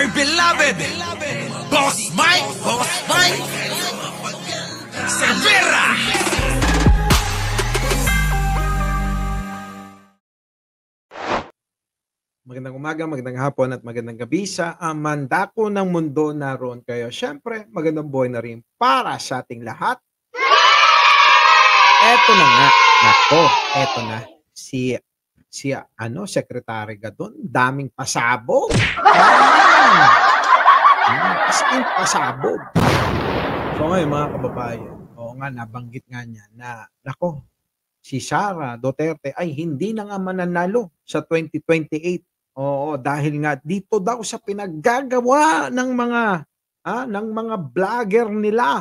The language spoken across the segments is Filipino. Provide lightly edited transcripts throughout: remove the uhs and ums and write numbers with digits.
my beloved Boss Mike Severa. Magandang umaga, magandang hapon at magandang gabi sa mandako ng mundo naroon kayo. Siyempre, magandang buhay na rin para sa ating lahat. Eto na nga, nako, eto na si Secretary Gadon, daming pasabog. As in pasabog. So ngayon mga kababayan, oo nga, nabanggit nga niya na, nako, si Sara Duterte ay hindi na nga mananalo sa 2028. Oo, dahil nga dito daw sa pinaggagawa ng mga vlogger nila.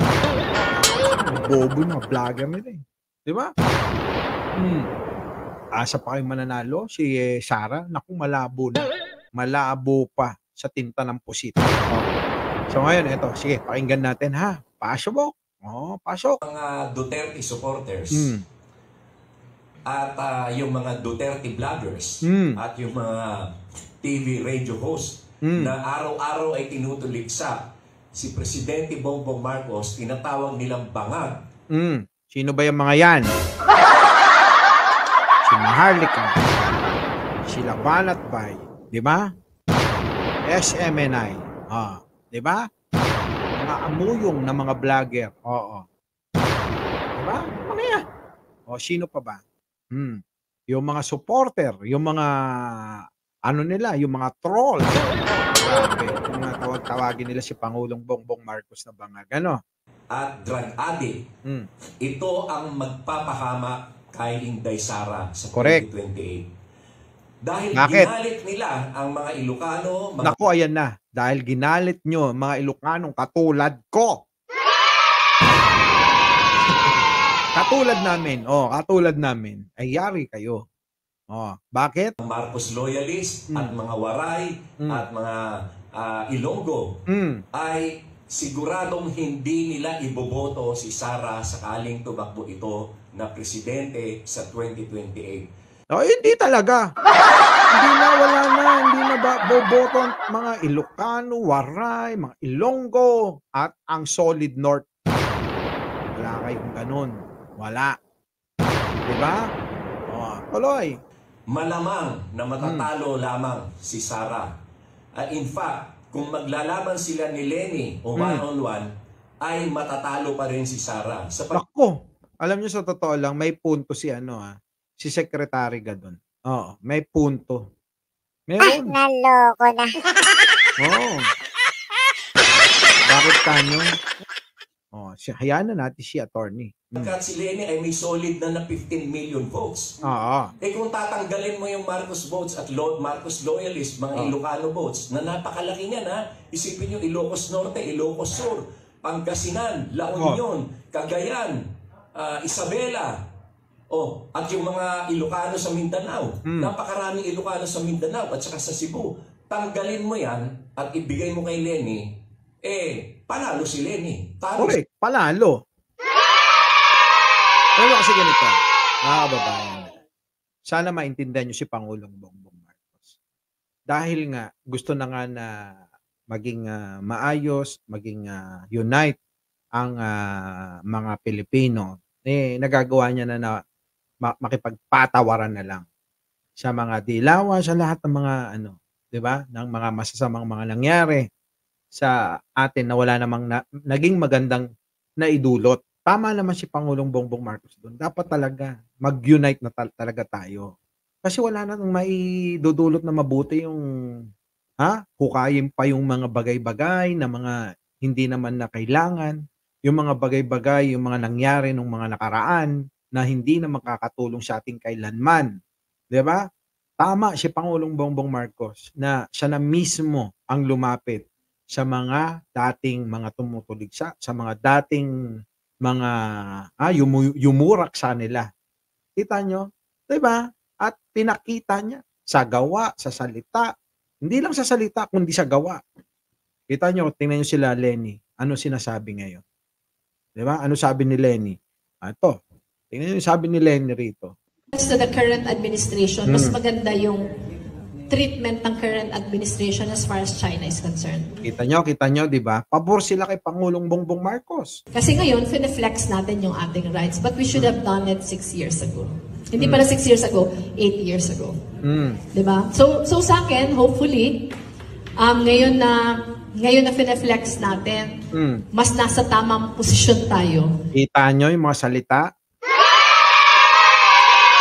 Bobo na vlogger nila eh. 'Di ba? Asa pa kayong mananalo si Sara? Naku, malabo na. Malabo pa sa tinta ng pusit. Oh. So ngayon, eto, sige, pakinggan natin ha. Pasok. Oh, pasok. Mga Duterte supporters. At yung mga Duterte vloggers at yung mga TV radio host na araw-araw ay tinutuligsa si Presidente Bongbong Marcos, tinatawag nilang bangag. Sino ba yung mga yan? Si Maharlika, si Labanat Bay, di ba? SMNI, di ba? Mga amuyong na mga vlogger, oo. Di ba? Ano yan? O, sino pa ba? Yung mga supporter, yung mga yung mga troll. Grabe, yung mga tawag-tawagin nila si Pangulong Bongbong Marcos na bangag, ano? At drug addict. Ito ang magpapahama kay Inday Sara sa 2028. Dahil ginalit nila ang mga Ilocano. Naku, ayan na. Dahil ginalit nyo mga Ilocanong katulad ko. Katulad namin, ay yari kayo. Bakit? Marcos loyalist at mga Waray at mga Ilonggo ay siguradong hindi nila iboboto si Sara sakaling tumakbo ito na presidente sa 2028. Hindi talaga. Hindi na boboto mga Ilocano, Waray, mga Ilonggo at ang Solid North. Wala kayong ganun. Wala. Diba? Tuloy. Malamang na matatalo lamang si Sara. In fact, kung maglalaban sila ni Lenny o one-on-one, ay matatalo pa rin si Sara. Ako, alam nyo sa totoo lang, may punto si si Secretary Gadon. Oo, may punto. Meron. Naloko na. Oo. Bakit kanyo? Hayaan na natin si attorney. Pagkat si Lenny ay may solid na 15 million votes. Kung tatanggalin mo yung Marcos votes at Marcos loyalist, mga Ilocano votes, na napakalaki niyan ha. Isipin nyo, Ilocos Norte, Ilocos Sur, Pangasinan, La Union, Cagayan, Isabela, at yung mga Ilocano sa Mindanao. Napakaraming Ilocano sa Mindanao at saka sa Cebu. Tanggalin mo yan at ibigay mo kay Lenny, panalo si Lenny. Correct, panalo. Pero kasi ganito, mga kababayan, sana maintindihan nyo si Pangulong Bongbong Marcos. Dahil nga, gusto na nga na maging maayos, maging unite ang mga Pilipino, nagagawa niya na makipagpatawaran na lang sa mga dilawan, sa lahat ng mga di ba, ng mga masasamang mga nangyari sa atin na wala namang naging magandang naidulot. Tama naman si Pangulong Bongbong Marcos doon. Dapat talaga mag-unite na talaga tayo. Kasi wala na nang maidudulot na mabuti yung hukayin pa yung mga bagay-bagay na mga hindi naman na kailangan, yung mga bagay-bagay, yung mga nangyari nung mga nakaraan na hindi na makakatulong sa ating kailanman. 'Di ba? Tama si Pangulong Bongbong Marcos na siya na mismo ang lumapit sa mga dating mga tumutuligsa, sa mga dating mga yumurak sa nila. Kita nyo? Diba? At pinakita niya sa gawa, sa salita. Hindi lang sa salita, kundi sa gawa. Kita nyo, tingnan nyo sila Lenny. Ano sinasabi ngayon? Diba? Ano sabi ni Lenny? Ito. Tingnan nyo yung sabi ni Lenny rito. To the current administration, mas maganda yung treatment ng current administration as far as China is concerned. Kita nyo, di ba? Pabor sila kay Pangulong Bongbong Marcos. Kasi ngayon, fine-flex natin yung ating rights, but we should have done it 6 years ago. Hindi pala 6 years ago, 8 years ago. Di ba? So sa akin, hopefully, ngayon na fine-flex natin, mas nasa tamang posisyon tayo. Kita nyo yung mga salita?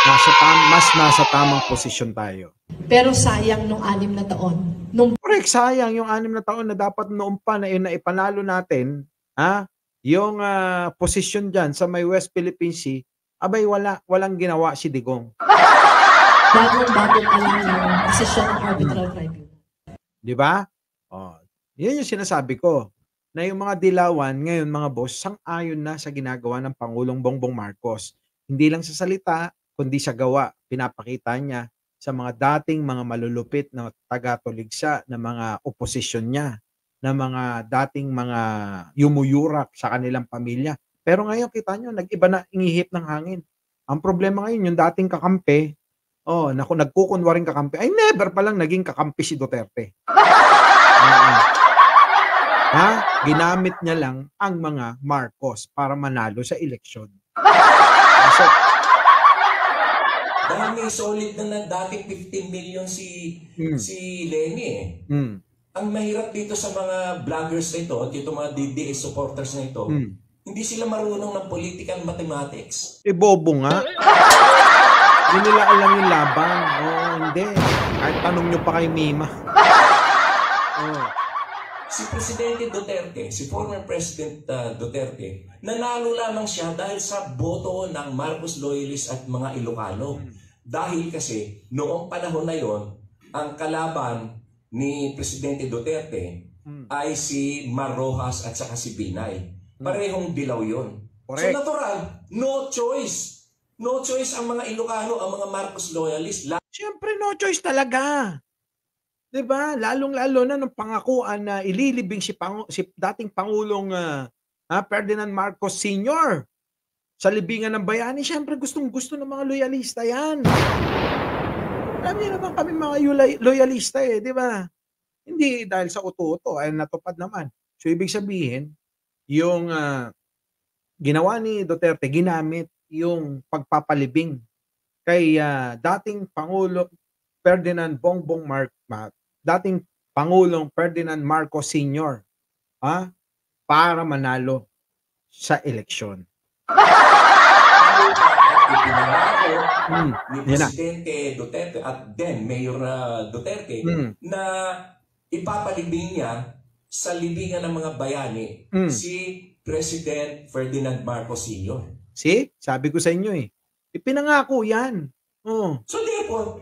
Mas nasa tamang posisyon tayo. Pero sayang nung 6 na taon. Correct, sayang yung 6 na taon na dapat noon pa na yun na ipanalo natin, yung posisyon dyan sa may West Philippine Sea, abay walang ginawa si Digong. Bagong-bago pa lang yung posisyon ng arbitral tribunal. Di ba? Oh, yun yung sinasabi ko. Na yung mga dilawan, ngayon mga boss, sang-ayon na sa ginagawa ng Pangulong Bongbong Marcos. Hindi lang sa salita, kundi sa gawa. Pinapakita niya sa mga dating mga malulupit na taga-tuligsa na mga oposisyon niya, na mga dating mga yumuyurak sa kanilang pamilya. Pero ngayon, kita nyo, nag-iba na ingihip ng hangin. Ang problema ngayon, yung dating kakampi, nagkukunwaring kakampi, ay never palang naging kakampi si Duterte. Ginamit niya lang ang mga Marcos para manalo sa eleksyon. So, dahil may solid na dating 15 million si Lenny Ang mahirap dito sa mga vloggers na ito, dito mga DDS supporters na ito, hindi sila marunong ng political mathematics. Bobo nga. Hindi nila alam yung laban. Hindi. Kahit tanong nyo pa kay Mima. Si Presidente Duterte, si former President Duterte, nanalo lamang siya dahil sa boto ng Marcos loyalists at mga Ilocano. Dahil kasi noong panahon na yon, ang kalaban ni Presidente Duterte ay si Mar Rojas at saka si Binay. Parehong dilaw yon. So natural, no choice. No choice ang mga Ilocano, ang mga Marcos loyalists. Siyempre no choice talaga. 'Di ba? Lalong-lalo na ng pangakuan na ililibing si dating Pangulong Ferdinand Marcos Sr. sa libingan ng bayani. Siyempre gustong-gusto ng mga loyalista 'yan. Alam niyo naman kami mga loyalista di ba? Hindi dahil sa uto-uto ay natupad naman. So ibig sabihin, yung ginawa ni Duterte, ginamit yung pagpapalibing kay dating Pangulong Ferdinand Marcos Sr. Para manalo sa eleksyon. Ni Presidente Duterte at then Mayor Duterte na ipapalibing niya sa libingan ng mga bayani si President Ferdinand Marcos Sr. See? Sabi ko sa inyo ipinangako yan. So therefore,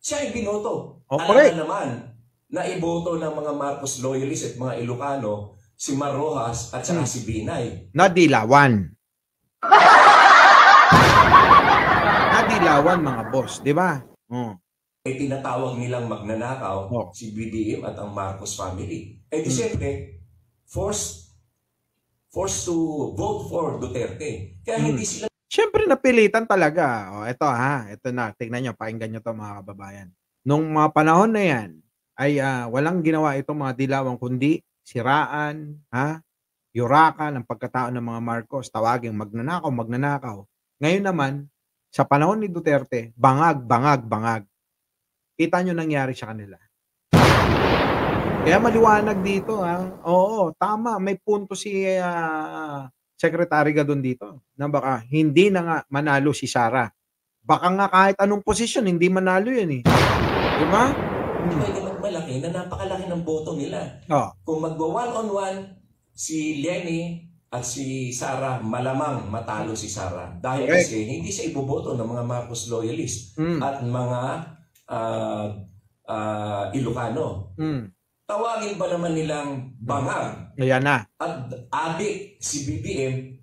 siya ay binoto. Correct. Alam naman na iboto ng mga Marcos loyalists at mga Ilocano si Mar Rojas at saka si Binay. Nadilawan mga boss, di ba? Tinatawag nilang magnanakaw si BBM at ang Marcos family. Di siyempre, forced to vote for Duterte. Kaya hindi sila... Siyempre napilitan talaga. Ito na, tignan nyo, pakinggan nyo to mga kababayan. Nung mga panahon na yan, ay walang ginawa itong mga dilawang kundi siraan, yurakan ang pagkatao ng mga Marcos, tawaging magnanakaw. Ngayon naman, sa panahon ni Duterte, bangag. Kita nyo nangyari sa kanila. Kaya maliwanag dito. Oo, tama. May punto si Secretary Gadon dito na baka hindi na nga manalo si Sara. Baka nga kahit anong posisyon, hindi manalo yan Di ba? Pwede magmalaki na napakalaki ng boto nila. Kung magwa one-on-one, si Lenny at si Sara, malamang matalo si Sara. Dahil kasi hindi siya iboboto ng mga Marcos loyalists at mga Ilocano. Tawagin ba naman nilang bangag? Ayan na. At adik si BBM,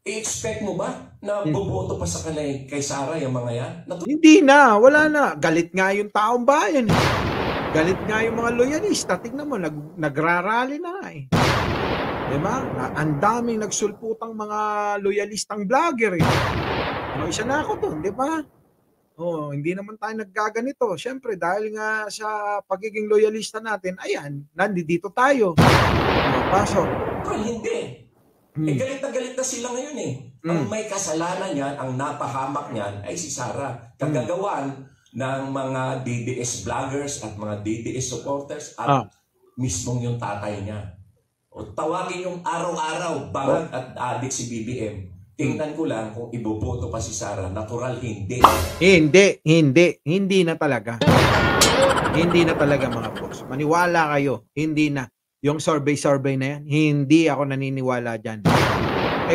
i-expect mo ba na boboto pa sa kanay kay Sara yung mga yan? Hindi na, wala na. Galit nga yung taong bayan. Galit nga yung mga loyalista. Tignan mo, nagrarally na Diba? Ang daming nagsulputang mga loyalistang vlogger Isa na ako doon, di ba? Hindi naman tayo naggaganito. Siyempre, dahil nga sa pagiging loyalista natin, ayan, nandito tayo. Pasok. Pero hindi. Galit na sila ngayon eh. Ang may kasalanan niyan, ang napahamak niyan, ay si Sara. Kagagawan ng mga DDS vloggers at mga DDS supporters at mismong yung tatay niya. O tawagin yung araw-araw, bangag at adik si BBM. Tingnan ko lang kung iboboto pa si Sara. Natural, hindi. Hindi na talaga. Hindi na talaga mga boss. Maniwala kayo, hindi na. Yung survey na yan, hindi ako naniniwala dyan.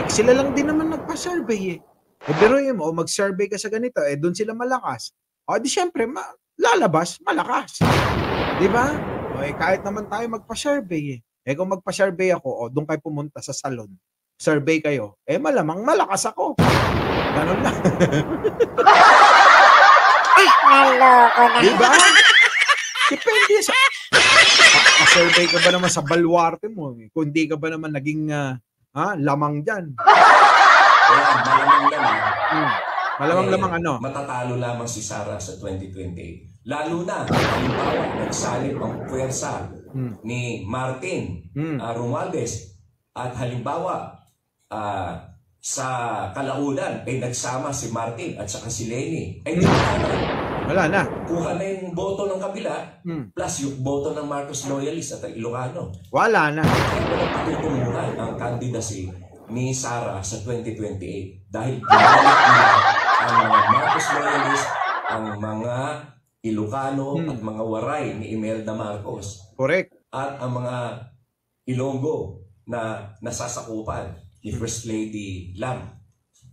Sila lang din naman nagpa-survey eh. Biruin mo, mag-survey ka sa ganito, doon sila malakas. Di syempre, lalabas, malakas. Diba? Kahit naman tayo magpa-survey eh. Kung magpa-survey ako, doon kayo pumunta sa salon. Survey kayo, malamang malakas ako. Ganun lang. Naloko na. Diba? Depende sa... survey ka ba naman sa baluarte mo? Kung di ka ba naman naging lamang dyan? Malamang ano? Matatalo lamang si Sara sa 2028. Lalo na, halimbawa, nagsalip ang puwersa ni Martin Romualdez at halimbawa, sa kalaunan ay nagsama si Martin at saka si Lenny. Wala na. Kuha na yung boto ng kabila plus yung boto ng Marcos Loyalist at Ilocano. Wala na. Kaya walang patutunguhan ang candidacy ni Sara sa 2028 dahil pinalik nila ang mga Marcos Loyalist, ang mga Ilocano at mga waray ni Imelda Marcos. Correct. At ang mga Ilonggo na nasasakupan ni First Lady Lam.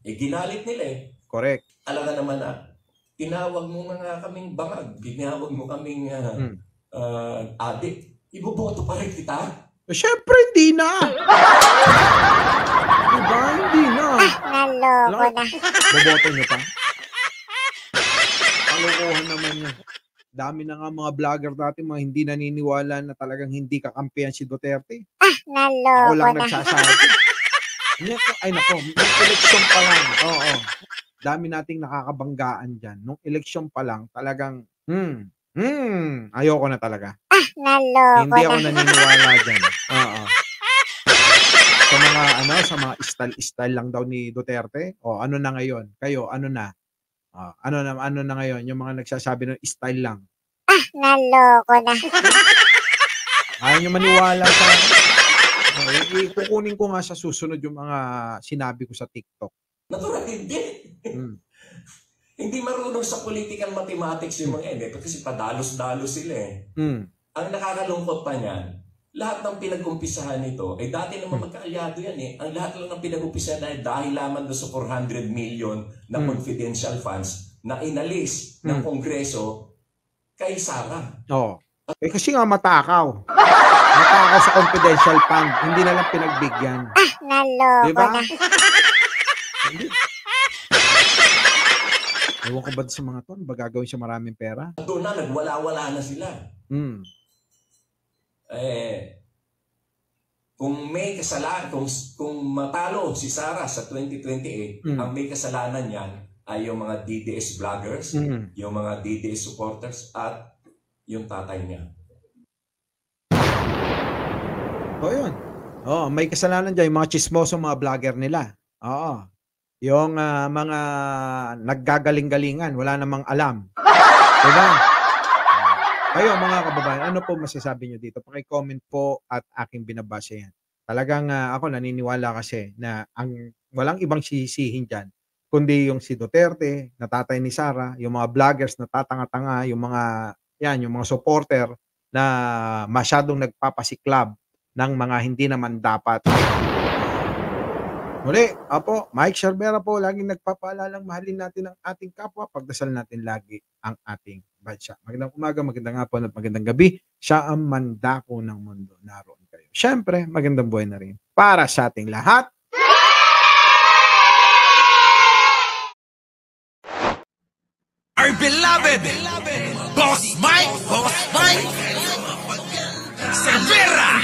Ginalit nila eh. Correct. Alam naman na, tinawag mo nga kaming bangag, tinawag mo kaming adik. Iboboto pa rin kita? Siyempre, hindi na. Diba? Hindi na. Naloko na. Boboto nyo pa? Kalokohan naman yun. Dami na nga mga vlogger dati mga hindi naniniwala na talagang hindi kakampihan si Duterte. Naloko Ako lang na. nagsasabi. Ay nako, nung eleksyon pa lang, dami nating nakakabanggaan dyan. Nung eleksyon pa lang, talagang, ayoko na talaga. Naloko Hindi ako na. naniniwala dyan. Sa mga style lang daw ni Duterte. Ano na ngayon? Kayo, ano na? Ano na ngayon? Yung mga nagsasabi ng style lang. Naloko na. Ayaw nyo maniwala sa kukunin ko nga sa susunod yung mga sinabi ko sa TikTok. Natural, hindi. Hindi marunong sa political mathematics yung mga yan. Kasi padalos-dalos sila eh. Ang nakakalungkot pa niyan, lahat ng pinag-umpisahan nito, dati naman magkaalyado yan eh. Ang lahat lang ng pinag-umpisahan na dahil lamang doon sa 400 million na confidential funds na inalis ng Kongreso kay Sara. Kasi nga matakaw. Matakaw sa confidential fund. Hindi na lang pinagbigyan. Naloko diba? na. Ewan ko ba sa mga to? Ba gagawin siya maraming pera? Doon na, nagwala-wala na sila. Kung may kasalanan, kung matalo si Sara sa 2028, ang may kasalanan niyan ay yung mga DDS vloggers, yung mga DDS supporters, at yung tatay niya. Yun. May kasalanan dyan, yung mga chismoso, mga vlogger nila. Yung mga naggagaling-galingan, wala namang alam. Diba? Kayo mga kababayan, ano po masasabi nyo dito? Paki-comment po at aking binabasa yan. Talagang ako naniniwala kasi na ang walang ibang sisihin dyan, kundi yung si Duterte, na tatay ni Sara, yung mga vloggers na tatanga-tanga, yung mga supporter na masyadong nagpapasiklab ng mga hindi naman dapat. Muli, Mike Cervera po, laging nagpapaalalang mahalin natin ang ating kapwa, pagdasal natin lagi ang ating bansa. Magandang umaga, magandang hapon at magandang gabi. Siya ang mandako ng mundo. Naroon kayo. Siyempre, magandang buhay na rin para sa ating lahat. Our beloved Boss Mike Cervera.